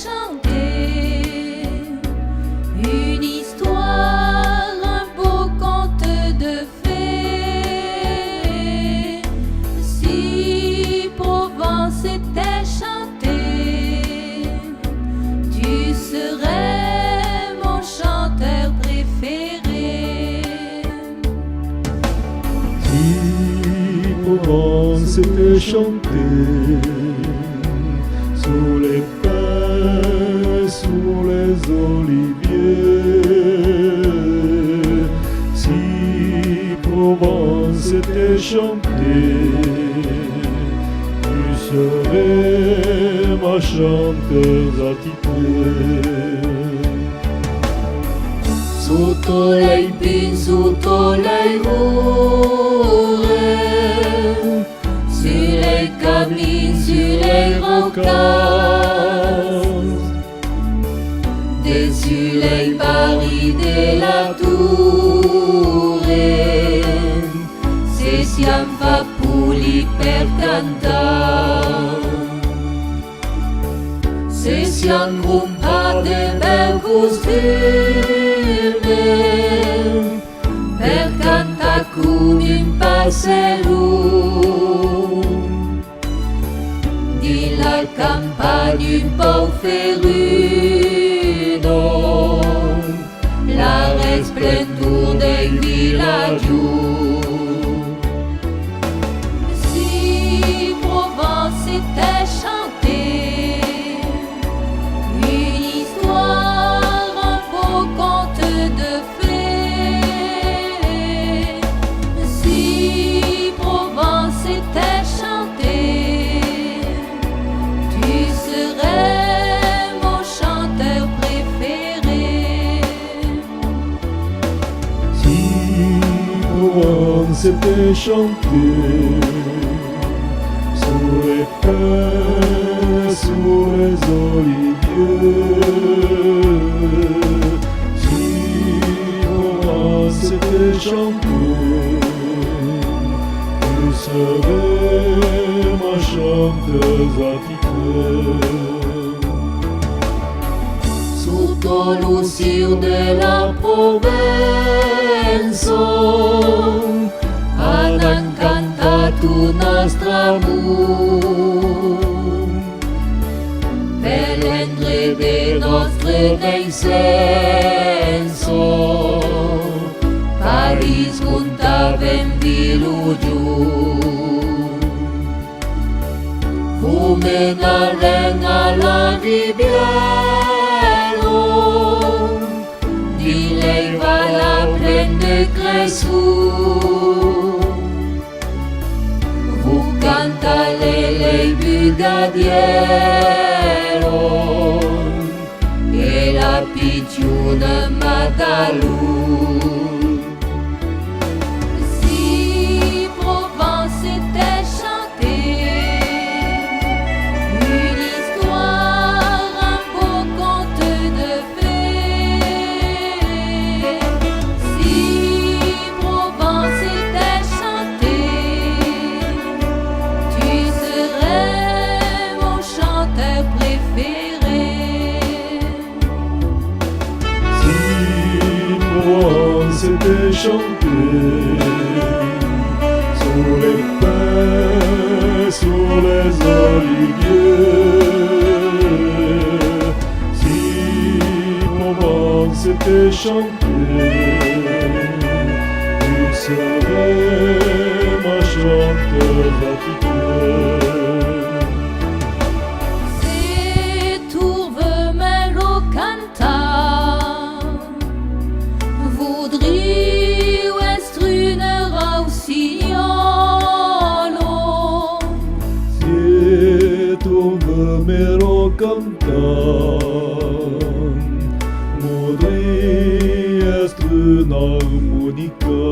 chanter une histoire, un beau conte de fées. Si Provence était chantée, tu serais mon chanteur préféré. Si Provence était chantée, sous les pins, sous les oliviers. Si Provence était chantée, tu serais ma chanteuse attitrée. Sous soleil pin, sous soleil rouge, sur les camelines, sur les rocasses, dessus les barils de la tour, c'est siam va pour l'hypercantar. C'est siam grumpa de bel costume, per canta cum un parcellum. Di la campagne un pau ferudo, la resplendor del villaggio. Si Provence était chantée, une histoire, un beau conte de fées. Si Provence était chantée, tu serais mon chanteur préféré. Si Provence était chantée, sous les pins, sous les oliviers. Si Provence était chantée, tu serais ma chanteuse attitrée. Sous ton lucir de la Provenza, han incantato nostro amor, per l'endre de nostre incenso, Paris montava in villaggio. Come una reina alla riviera, di lei va la prende cresciuta. Vous canta lei brigadiero, e la picciuna Maddalena. Si Provence était chantée, une histoire, un beau conte de fées. Si Provence était chantée, tu serais mon chanteur préféré. Si Provence était chantée, sous les pins, sous les oliviers. Si Provence était chantée, tu serais ma chanteuse attitrée. Se turve melo cantar, voudriu estrune rausignolo. Si tu me lo cantar, modri est un'armonica.